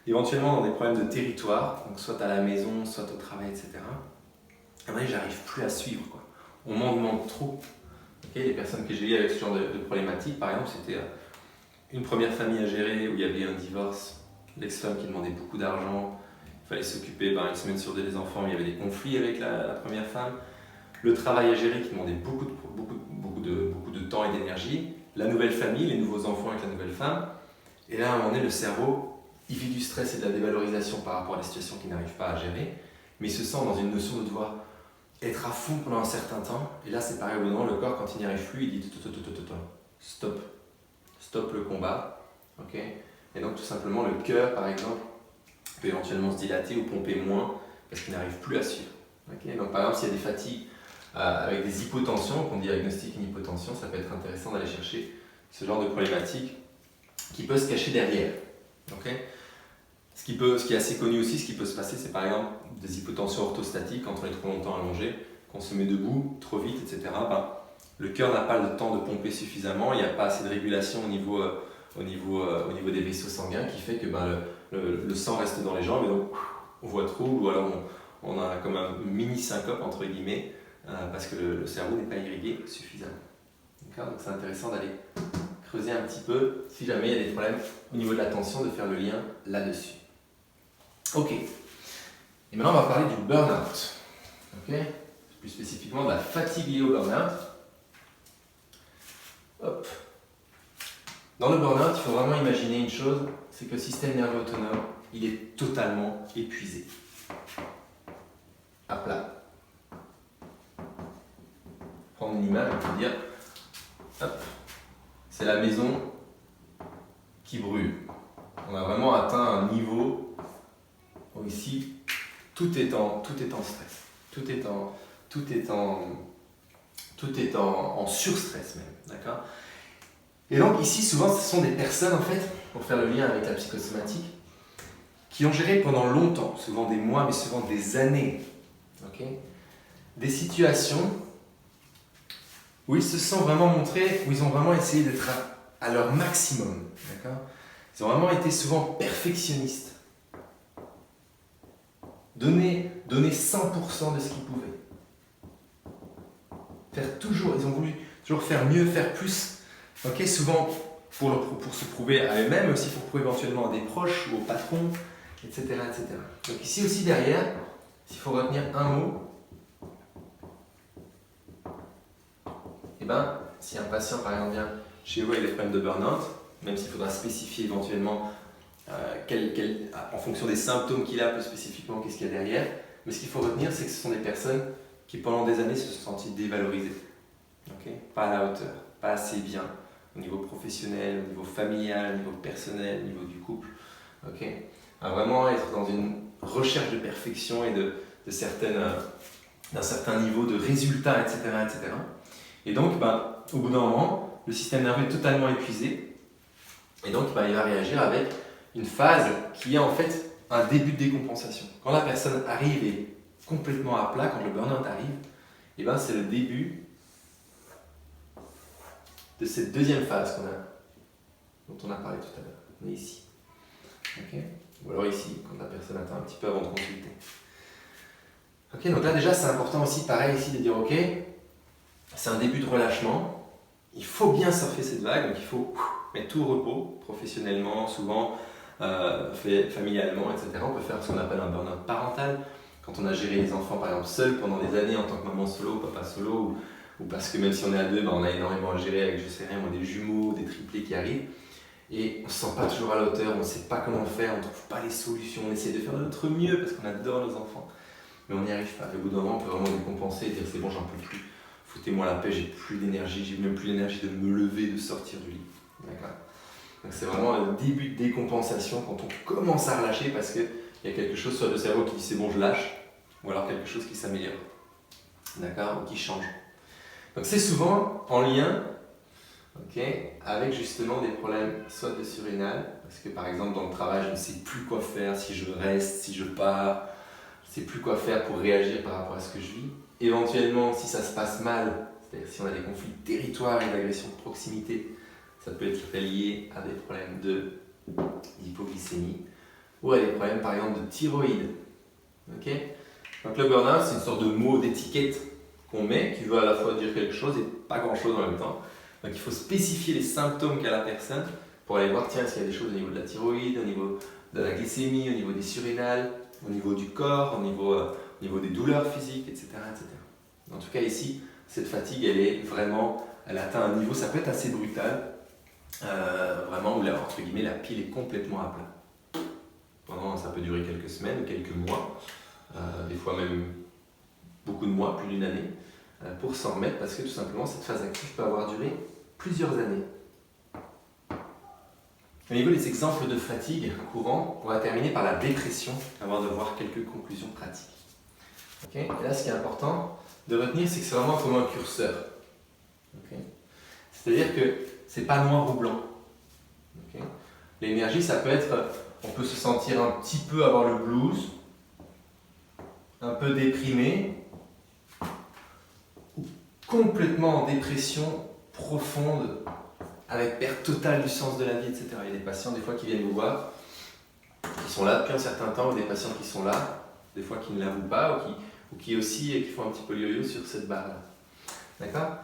Speaker 1: éventuellement dans des problèmes de territoire, donc soit à la maison, soit au travail, etc. À un moment donné, j'arrive plus à suivre, quoi. On m'en demande trop. Okay, les personnes que j'ai eues avec ce genre de problématique, par exemple, c'était une première famille à gérer où il y avait un divorce, l'ex-femme qui demandait beaucoup d'argent, il fallait s'occuper une semaine sur deux des enfants, il y avait des conflits avec la première femme, le travail à gérer qui demandait beaucoup de temps et d'énergie, la nouvelle famille, les nouveaux enfants avec la nouvelle femme, et là à un moment donné le cerveau, il vit du stress et de la dévalorisation par rapport à la situation qu'il n'arrive pas à gérer, mais il se sent dans une notion de devoir être à fond pendant un certain temps, et là c'est pareil au bout d'un moment, le corps quand il n'y arrive plus, il dit stop le combat, okay, et donc tout simplement le cœur par exemple peut éventuellement se dilater ou pomper moins parce qu'il n'arrive plus à suivre. Okay, donc par exemple s'il y a des fatigues avec des hypotensions, qu'on diagnostique une hypotension, ça peut être intéressant d'aller chercher ce genre de problématique qui peut se cacher derrière. Okay, ce qui est assez connu aussi, ce qui peut se passer, c'est par exemple des hypotensions orthostatiques quand on est trop longtemps allongé, qu'on se met debout trop vite, etc. Le cœur n'a pas le temps de pomper suffisamment, il n'y a pas assez de régulation au niveau des vaisseaux sanguins qui fait que le sang reste dans les jambes et donc on voit trouble ou alors on a comme un mini syncope entre guillemets parce que le cerveau n'est pas irrigué suffisamment. Donc c'est intéressant d'aller creuser un petit peu si jamais il y a des problèmes au niveau de l'attention, de faire le lien là-dessus. Ok, et maintenant on va parler du burn-out. Okay, plus spécifiquement de la fatigue liée au burn-out. Hop. Dans le burn-out, il faut vraiment imaginer une chose, c'est que le système nerveux autonome, il est totalement épuisé. À plat. Prendre une image, on peut dire, hop, c'est la maison qui brûle. On a vraiment atteint un niveau où ici, tout est en stress. Tout est en surstress même, d'accord ? Et donc ici, souvent, ce sont des personnes, en fait, pour faire le lien avec la psychosomatique, qui ont géré pendant longtemps, souvent des mois, mais souvent des années, okay, des situations où ils se sont vraiment montrés, où ils ont vraiment essayé d'être à leur maximum, d'accord ? Ils ont vraiment été souvent perfectionnistes. Donner 100% de ce qu'ils pouvaient. Ils ont voulu toujours faire mieux, faire plus. Okay, souvent pour se prouver à eux-mêmes, mais aussi pour prouver éventuellement à des proches ou au patron, etc., etc. Donc ici aussi derrière, s'il faut retenir un mot, et ben, si un patient par exemple vient chez vous avec des problèmes de burn-out, même s'il faudra spécifier éventuellement en fonction des symptômes qu'il a, plus spécifiquement qu'est-ce qu'il y a derrière, mais ce qu'il faut retenir, c'est que ce sont des personnes qui pendant des années se sont senties dévalorisées, okay, pas à la hauteur, pas assez bien, au niveau professionnel, au niveau familial, au niveau personnel, au niveau du couple, okay, à vraiment être dans une recherche de perfection et d'un certain niveau de résultats, etc., etc. Et donc, au bout d'un moment, le système nerveux est totalement épuisé, et donc il va réagir avec une phase qui est en fait un début de décompensation. Quand la personne arrive et est complètement à plat, quand le burn-out arrive, et c'est le début de cette deuxième phase dont on a parlé tout à l'heure. On est ici. Okay. Ou alors ici, quand la personne attend un petit peu avant de consulter. Okay, donc là déjà c'est important aussi, pareil ici, de dire ok, c'est un début de relâchement, il faut bien surfer cette vague, donc il faut mettre tout au repos, professionnellement, souvent, familialement, etc. On peut faire ce qu'on appelle un burn-out parental, quand on a géré les enfants par exemple seul pendant des années en tant que maman solo, papa solo, ou parce que même si on est à deux, on a énormément à gérer avec, je sais rien, des jumeaux, des triplés qui arrivent, et on ne se sent pas toujours à la hauteur, on ne sait pas comment faire, on ne trouve pas les solutions, on essaie de faire de notre mieux parce qu'on adore nos enfants, mais on n'y arrive pas. Et au bout d'un moment, on peut vraiment décompenser et dire c'est bon, j'en peux plus, foutez-moi la paix, j'ai plus d'énergie, j'ai même plus l'énergie de me lever, de sortir du lit. D'accord ? Donc c'est vraiment le début de décompensation quand on commence à relâcher parce qu'il y a quelque chose sur le cerveau qui dit c'est bon, je lâche, ou alors quelque chose qui s'améliore, d'accord, ou qui change. Donc c'est souvent en lien, avec justement des problèmes soit de surrénal, parce que par exemple dans le travail je ne sais plus quoi faire, si je reste, si je pars, je ne sais plus quoi faire pour réagir par rapport à ce que je vis. Éventuellement si ça se passe mal, c'est-à-dire si on a des conflits de territoire et d'agression de proximité, ça peut être lié à des problèmes d'hypoglycémie ou à des problèmes par exemple de thyroïde. Okay, donc le burn-out c'est une sorte de mot, d'étiquette qu'on met qui veut à la fois dire quelque chose et pas grand chose en même temps. Donc il faut spécifier les symptômes qu'a la personne pour aller voir tiens, est-ce qu'il y a des choses au niveau de la thyroïde, au niveau de la glycémie, au niveau des surrénales, au niveau du corps, au niveau des douleurs physiques, etc., etc. En tout cas ici, cette fatigue elle atteint un niveau, ça peut être assez brutal, vraiment où entre guillemets, la pile est complètement à plat. Ça peut durer quelques semaines ou quelques mois, des fois même beaucoup de mois, plus d'une année, pour s'en remettre parce que tout simplement cette phase active peut avoir duré plusieurs années. Au niveau des exemples de fatigue courants, on va terminer par la dépression avant de voir quelques conclusions pratiques. Okay. Et là, ce qui est important de retenir, c'est que c'est vraiment comme un curseur. Okay. C'est-à-dire que c'est pas noir ou blanc. Okay. L'énergie, ça peut être, on peut se sentir un petit peu avoir le blues, un peu déprimé, ou complètement en dépression profonde, avec perte totale du sens de la vie, etc. Il y a des patients des fois qui viennent vous voir, qui sont là depuis un certain temps, ou des patients qui sont là, des fois qui ne l'avouent pas, ou qui font un petit peu le yo-yo sur cette barre-là. D'accord ?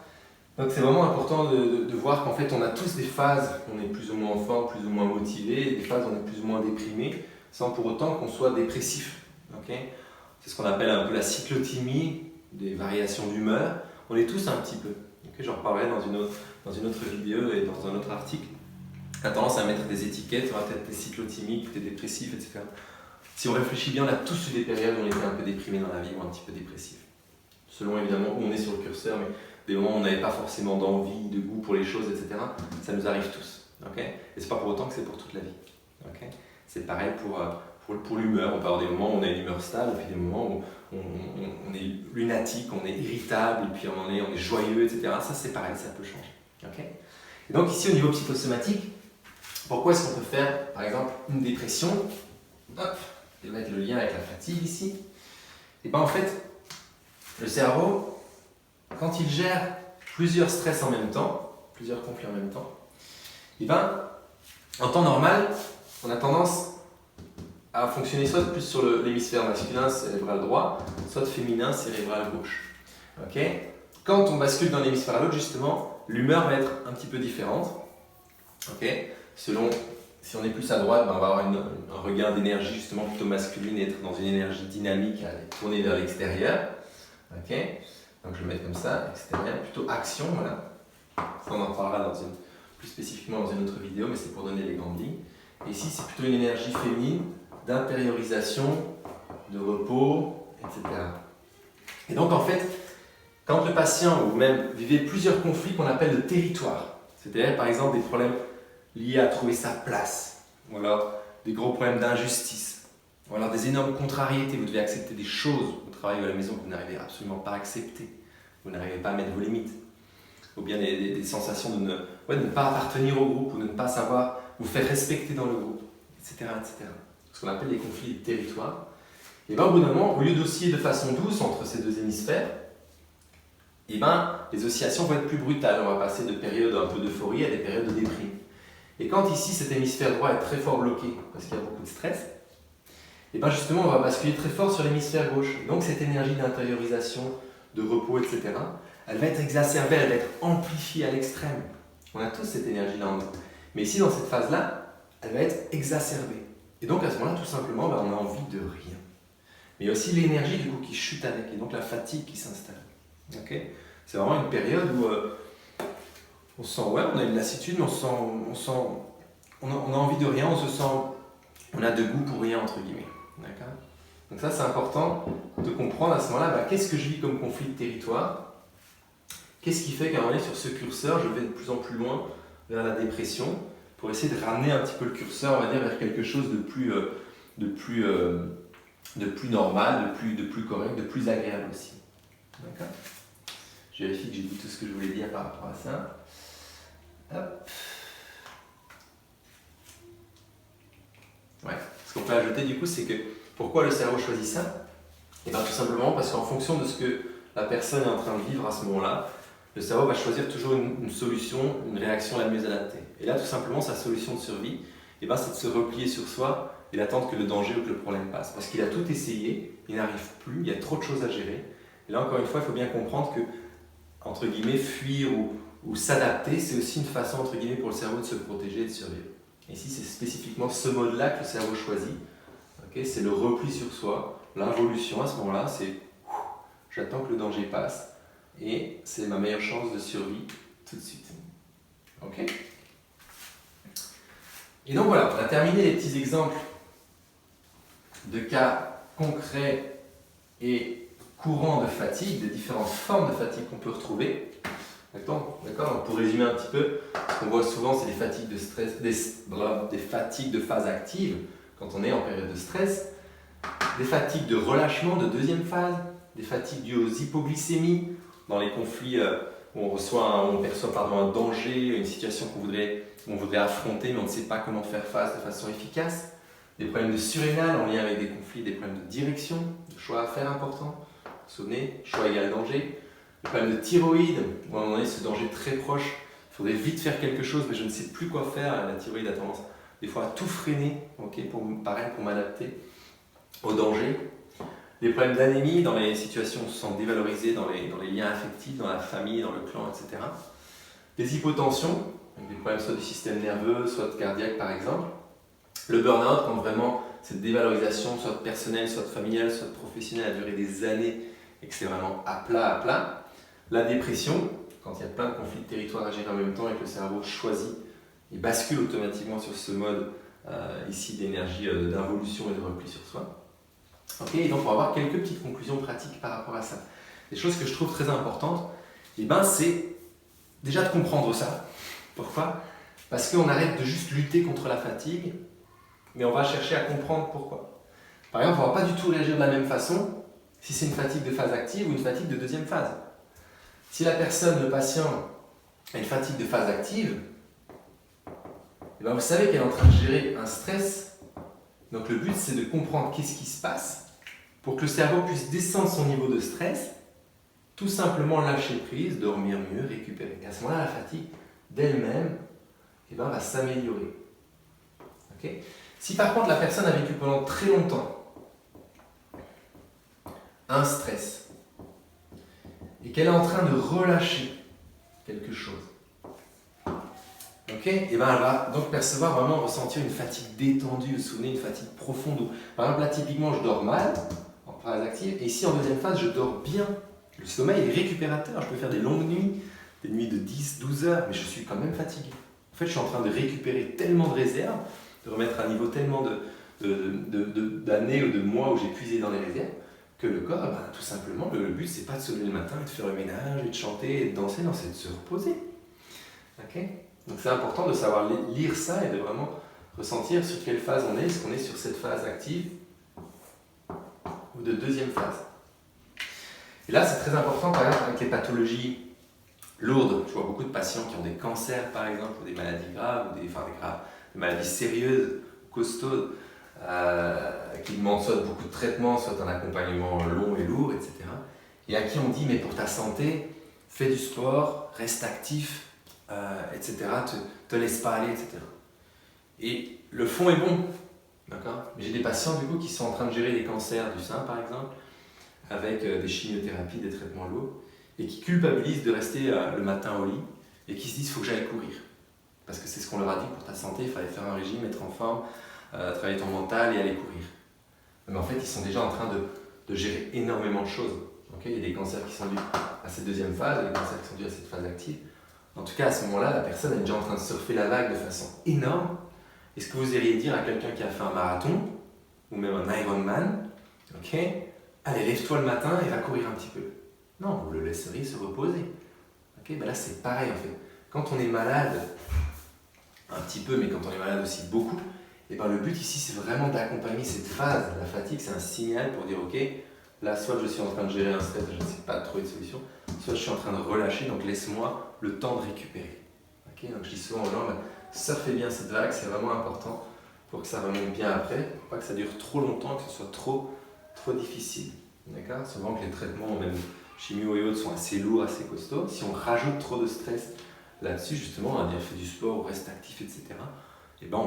Speaker 1: Donc c'est vraiment important de voir qu'en fait on a tous des phases, on est plus ou moins en forme, plus ou moins motivé, et des phases où on est plus ou moins déprimé, sans pour autant qu'on soit dépressif. Okay ? C'est ce qu'on appelle un peu la cyclothymie, des variations d'humeur. On est tous un petit peu. Okay ? J'en reparlerai dans une autre vidéo et dans un autre article. On a tendance à mettre des étiquettes, on va peut-être des cyclothymiques, des dépressifs, etc. Si on réfléchit bien, on a tous eu des périodes où on était un peu déprimé dans la vie ou un petit peu dépressif. Selon évidemment où on est sur le curseur, mais des moments où on n'avait pas forcément d'envie, de goût pour les choses, etc. Ça nous arrive tous. Okay ? Et c'est pas pour autant que c'est pour toute la vie. Okay ? C'est pareil pour l'humeur. On peut avoir des moments où on a une humeur stable, et puis des moments où on est lunatique, on est irritable, et puis à un moment donné on est joyeux, etc. Ça c'est pareil, ça peut changer. Okay ? Et donc ici au niveau psychosomatique, pourquoi est-ce qu'on peut faire par exemple une dépression ? Hop, je vais mettre le lien avec la fatigue ici. Et bien en fait, le cerveau, quand il gère plusieurs stress en même temps, plusieurs conflits en même temps, et ben En temps normal, on a tendance à fonctionner soit plus sur l'hémisphère masculin cérébral droit, soit féminin cérébral gauche. Okay. Quand on bascule d'un hémisphère à l'autre, justement, l'humeur va être un petit peu différente. Okay. Selon, si on est plus à droite, ben on va avoir un regain d'énergie justement plutôt masculine et être dans une énergie dynamique à aller tourner vers l'extérieur. Okay. Donc je vais le mettre comme ça, extérieur, plutôt action, voilà. Ça on en parlera plus spécifiquement dans une autre vidéo, mais c'est pour donner les grandes lignes. Et ici c'est plutôt une énergie féminine d'intériorisation, de repos, etc. Et donc en fait, quand le patient ou même vivait plusieurs conflits qu'on appelle de territoire, c'est-à-dire par exemple des problèmes liés à trouver sa place, ou alors des gros problèmes d'injustice, ou alors des énormes contrariétés, vous devez accepter des choses au travail ou à la maison que vous n'arrivez absolument pas à accepter, vous n'arrivez pas à mettre vos limites, ou bien des sensations de ne pas appartenir au groupe, ou de ne pas savoir vous faire respecter dans le groupe, etc. etc. Ce qu'on appelle les conflits de territoire. Et bien au bout d'un moment, au lieu d'osciller de façon douce entre ces deux hémisphères, et ben, les oscillations vont être plus brutales. On va passer de périodes un peu d'euphorie à des périodes de déprime. Et quand ici cet hémisphère droit est très fort bloqué, parce qu'il y a beaucoup de stress, et ben justement on va basculer très fort sur l'hémisphère gauche. Et donc cette énergie d'intériorisation, de repos, etc., elle va être exacerbée, elle va être amplifiée à l'extrême. On a tous cette énergie-là en nous. Mais ici, dans cette phase-là, elle va être exacerbée. Et donc à ce moment-là, tout simplement, ben, on a envie de rien. Mais il y a aussi l'énergie du coup qui chute avec, et donc la fatigue qui s'installe. Okay. C'est vraiment une période où on sent, ouais, on a une lassitude, mais on a envie de rien, on a de goût pour rien, entre guillemets. D'accord. Donc ça, c'est important de comprendre à ce moment-là, bah, qu'est-ce que je vis comme conflit de territoire? Qu'est-ce qui fait qu'à un moment donné, sur ce curseur, je vais de plus en plus loin vers la dépression, pour essayer de ramener un petit peu le curseur, on va dire, vers quelque chose de plus normal, de plus correct, de plus agréable aussi. D'accord. Je vérifie que j'ai dit tout ce que je voulais dire par rapport à ça. Hop. Ouais. Ce qu'on peut ajouter du coup, c'est que pourquoi le cerveau choisit ça? Et bien tout simplement parce qu'en fonction de ce que la personne est en train de vivre à ce moment-là, le cerveau va choisir toujours une solution, une réaction la mieux adaptée. Et là, tout simplement, sa solution de survie, et ben, c'est de se replier sur soi et d'attendre que le danger ou que le problème passe. Parce qu'il a tout essayé, il n'arrive plus, il y a trop de choses à gérer. Et là, encore une fois, il faut bien comprendre que, entre guillemets, fuir ou s'adapter, c'est aussi une façon, entre guillemets, pour le cerveau de se protéger et de survivre. Et ici, c'est spécifiquement ce mode-là que le cerveau choisit. Okay, c'est le repli sur soi, l'involution à ce moment-là, c'est j'attends que le danger passe et c'est ma meilleure chance de survie tout de suite. Ok. Et donc voilà, on a terminé les petits exemples de cas concrets et courants de fatigue, des différentes formes de fatigue qu'on peut retrouver. D'accord. Donc pour résumer un petit peu, ce qu'on voit souvent, c'est des fatigues de stress, des fatigues de phase active quand on est en période de stress, des fatigues de relâchement de deuxième phase, des fatigues dues aux hypoglycémies dans les conflits où on perçoit un danger, une situation qu'on voudrait affronter mais on ne sait pas comment faire face de façon efficace, des problèmes de surrénal en lien avec des conflits, des problèmes de direction, de choix à faire importants, vous vous souvenez, choix égale danger, des problèmes de thyroïde, où à un moment donné ce danger est très proche, il faudrait vite faire quelque chose mais je ne sais plus quoi faire, la thyroïde a tendance des fois à tout freiner, okay, pour m'adapter au danger. Des problèmes d'anémie dans les situations où on se sent dévalorisé, dans les liens affectifs, dans la famille, dans le clan, etc. Des hypotensions, avec des problèmes soit du système nerveux, soit cardiaque par exemple. Le burn-out, quand vraiment cette dévalorisation, soit personnelle, soit familiale, soit professionnelle, a duré des années et que c'est vraiment à plat. La dépression, quand il y a plein de conflits de territoire à gérer en même temps et que le cerveau choisit et bascule automatiquement sur ce mode ici d'énergie d'involution et de repli sur soi. Okay, et donc on va voir quelques petites conclusions pratiques par rapport à ça. Des choses que je trouve très importantes, c'est déjà de comprendre ça. Pourquoi? Parce qu'on arrête de juste lutter contre la fatigue, mais on va chercher à comprendre pourquoi. Par exemple, on ne va pas du tout réagir de la même façon si c'est une fatigue de phase active ou une fatigue de deuxième phase. Si la personne, le patient, a une fatigue de phase active, vous savez qu'elle est en train de gérer un stress. Donc le but, c'est de comprendre qu'est-ce qui se passe pour que le cerveau puisse descendre son niveau de stress, tout simplement lâcher prise, dormir mieux, récupérer. Et à ce moment-là, la fatigue d'elle-même va s'améliorer. Okay. Si par contre la personne a vécu pendant très longtemps un stress et qu'elle est en train de relâcher quelque chose, okay, et ben elle va donc percevoir vraiment ressentir une fatigue détendue, vous vous souvenez, une fatigue profonde. Par exemple là typiquement je dors mal en phase active et ici en deuxième phase je dors bien. Le sommeil est récupérateur, je peux faire des longues nuits, des nuits de 10-12 heures, mais je suis quand même fatigué. En fait je suis en train de récupérer tellement de réserves, de remettre à niveau tellement d'années ou de mois où j'ai puisé dans les réserves, que le corps, ben, tout simplement, le but c'est pas de se lever le matin et de faire le ménage et de chanter et de danser, non, c'est de se reposer. Okay. Donc c'est important de savoir lire ça et de vraiment ressentir sur quelle phase on est. Est-ce qu'on est sur cette phase active ou de deuxième phase? Et là c'est très important par exemple avec les pathologies lourdes. Je vois beaucoup de patients qui ont des cancers par exemple, ou des maladies graves, ou des maladies sérieuses, costaudes, qui demandent soit beaucoup de traitements, soit un accompagnement long et lourd, etc. Et à qui on dit mais pour ta santé, fais du sport, reste actif, etc. Te laisse pas aller, etc. Et le fond est bon, d'accord? Mais j'ai des patients du coup qui sont en train de gérer des cancers du sein par exemple, avec des chimiothérapies, des traitements lourds, et qui culpabilisent de rester le matin au lit, et qui se disent il faut que j'aille courir. Parce que c'est ce qu'on leur a dit pour ta santé, il fallait faire un régime, être en forme, travailler ton mental et aller courir. Mais en fait, ils sont déjà en train de gérer énormément de choses. Okay, il y a des cancers qui sont dus à cette deuxième phase, des cancers qui sont dus à cette phase active. En tout cas, à ce moment-là, la personne est déjà en train de surfer la vague de façon énorme. Est-ce que vous iriez dire à quelqu'un qui a fait un marathon, ou même un Ironman, okay, allez, lève-toi le matin et va courir un petit peu? Non, vous le laisseriez se reposer. Okay, ben là, c'est pareil en fait. Quand on est malade, un petit peu, mais quand on est malade aussi beaucoup, et ben le but ici, c'est vraiment d'accompagner cette phase. La fatigue, c'est un signal pour dire, ok, là, soit je suis en train de gérer un stress, je ne sais pas trouver de solution, soit je suis en train de relâcher, donc laisse-moi le temps de récupérer. Okay, donc je dis souvent aux gens, ben, surfez bien cette vague, c'est vraiment important pour que ça remonte bien après, pour pas que ça dure trop longtemps, que ce soit trop difficile. D'accord? Souvent que les traitements, même chimio et autres, sont assez lourds, assez costauds. Si on rajoute trop de stress là-dessus, justement, on va dire fais du sport, ou reste actif, etc. Et ben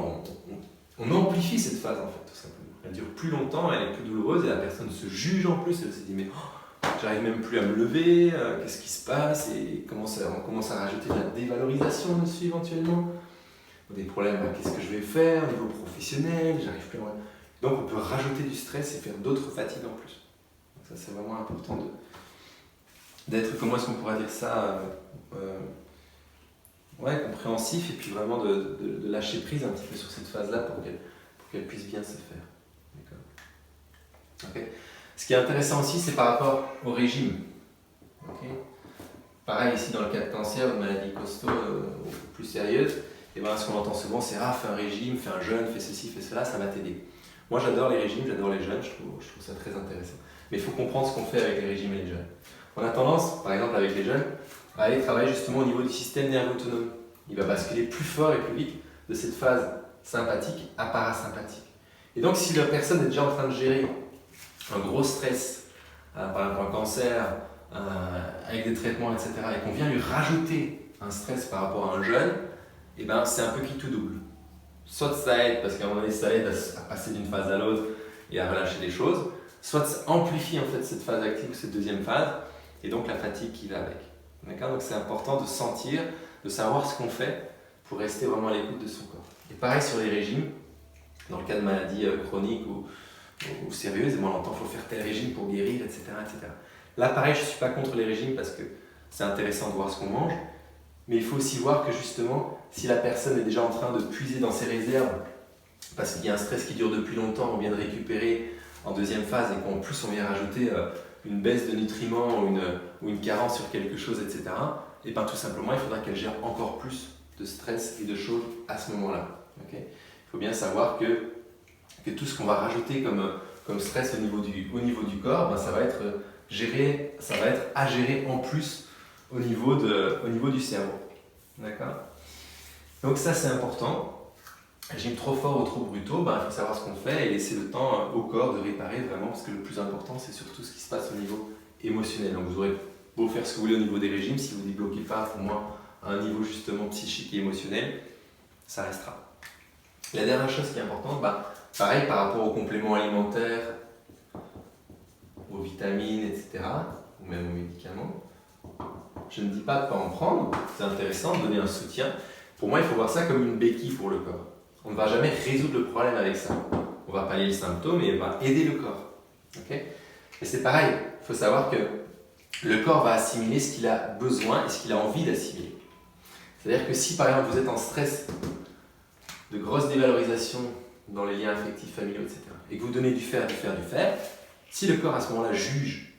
Speaker 1: on amplifie cette phase en fait, tout simplement. Elle dure plus longtemps, elle est plus douloureuse et la personne se juge en plus, elle se dit mais j'arrive même plus à me lever, qu'est-ce qui se passe? Et on commence à rajouter de la dévalorisation dessus éventuellement. Des problèmes, qu'est-ce que je vais faire au niveau professionnel, j'arrive plus loin. Donc on peut rajouter du stress et faire d'autres fatigues en plus. Donc ça c'est vraiment important d'être, comment est-ce qu'on pourrait dire ça, compréhensif et puis vraiment de lâcher prise un petit peu sur cette phase-là pour qu'elle puisse bien se faire. D'accord. Okay. Ce qui est intéressant aussi, c'est par rapport au régime. Okay. Pareil ici dans le cas de cancer, de maladies costaudes plus sérieuses, et ben, ce qu'on entend souvent c'est fais un régime, fais un jeûne, fais ceci, fais cela, ça va t'aider. Moi j'adore les régimes, j'adore les jeûnes, je trouve ça très intéressant. Mais il faut comprendre ce qu'on fait avec les régimes et les jeûnes. On a tendance, par exemple avec les jeûnes, à aller travailler justement au niveau du système nerveux autonome. Il va basculer plus fort et plus vite de cette phase sympathique à parasympathique. Et donc si la personne est déjà en train de gérer un gros stress, par exemple un cancer, avec des traitements, etc., et qu'on vient lui rajouter un stress par rapport à un jeûne, et ben c'est un peu qui tout double. Soit ça aide, parce qu'à un moment donné ça aide à passer d'une phase à l'autre et à relâcher les choses, soit ça amplifie en fait cette phase active, cette deuxième phase, et donc la fatigue qui va avec. D'accord ? Donc c'est important de sentir, de savoir ce qu'on fait pour rester vraiment à l'écoute de son corps. Et pareil sur les régimes, dans le cas de maladies chroniques ou sérieuses, et moi on entend qu'il faut faire tel régime pour guérir, etc., etc. Là pareil, je ne suis pas contre les régimes parce que c'est intéressant de voir ce qu'on mange, mais il faut aussi voir que justement, si la personne est déjà en train de puiser dans ses réserves, parce qu'il y a un stress qui dure depuis longtemps, on vient de récupérer en deuxième phase et qu'en plus on vient rajouter une baisse de nutriments ou une carence sur quelque chose, etc., et bien tout simplement il faudra qu'elle gère encore plus de stress et de choses à ce moment-là. Okay ? Il faut bien savoir que tout ce qu'on va rajouter comme stress au niveau du corps, ben ça va être à gérer en plus au niveau du cerveau. D'accord ? Donc ça c'est important. Régime trop fort ou trop brutaux, ben, il faut savoir ce qu'on fait et laisser le temps au corps de réparer vraiment, parce que le plus important c'est surtout ce qui se passe au niveau émotionnel. Donc vous aurez beau faire ce que vous voulez au niveau des régimes, si vous ne débloquez pas au moins à un niveau justement psychique et émotionnel, ça restera. La dernière chose qui est importante, pareil par rapport aux compléments alimentaires, aux vitamines, etc., ou même aux médicaments, je ne dis pas de ne pas en prendre, c'est intéressant de donner un soutien. Pour moi, il faut voir ça comme une béquille pour le corps. On ne va jamais résoudre le problème avec ça. On va pallier le symptôme et on va aider le corps. Okay, et c'est pareil, il faut savoir que le corps va assimiler ce qu'il a besoin et ce qu'il a envie d'assimiler. C'est-à-dire que si par exemple vous êtes en stress, de grosses dévalorisations dans les liens affectifs, familiaux, etc., et que vous donnez du fer, si le corps à ce moment-là juge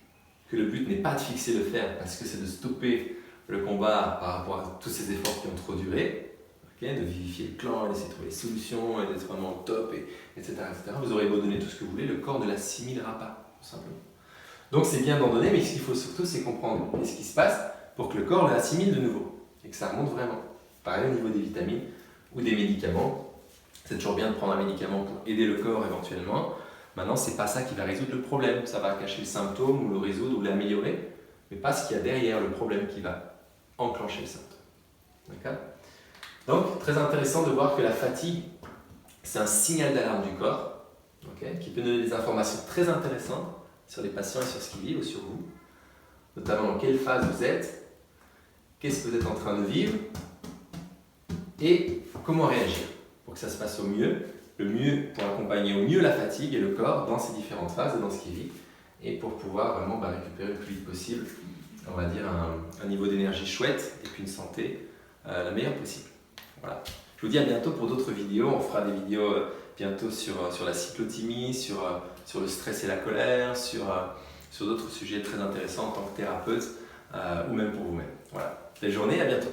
Speaker 1: que le but n'est pas de fixer le fer parce que c'est de stopper le combat par rapport à tous ces efforts qui ont trop duré, okay, de vivifier le clan, d'essayer de trouver des solutions, et d'être vraiment au top, etc., vous aurez beau donner tout ce que vous voulez, le corps ne l'assimilera pas, tout simplement. Donc c'est bien d'en donner, mais ce qu'il faut surtout, c'est comprendre ce qui se passe pour que le corps l'assimile de nouveau, et que ça remonte vraiment. Pareil au niveau des vitamines ou des médicaments, c'est toujours bien de prendre un médicament pour aider le corps éventuellement. Maintenant, c'est pas ça qui va résoudre le problème, ça va cacher le symptôme ou le résoudre ou l'améliorer, mais pas ce qu'il y a derrière le problème qui va enclencher le symptôme. D'accord ? Donc, très intéressant de voir que la fatigue, c'est un signal d'alarme du corps, okay, qui peut donner des informations très intéressantes sur les patients et sur ce qu'ils vivent ou sur vous, notamment dans quelle phase vous êtes, qu'est-ce que vous êtes en train de vivre et comment réagir pour que ça se passe au mieux, le mieux pour accompagner au mieux la fatigue et le corps dans ces différentes phases et dans ce qu'il vit, et pour pouvoir vraiment récupérer le plus vite possible, on va dire, un niveau d'énergie chouette et puis une santé la meilleure possible. Voilà. Je vous dis à bientôt pour d'autres vidéos. On fera des vidéos bientôt sur la cyclothymie, sur le stress et la colère, sur d'autres sujets très intéressants en tant que thérapeute ou même pour vous-même. Voilà. Belle journée, à bientôt.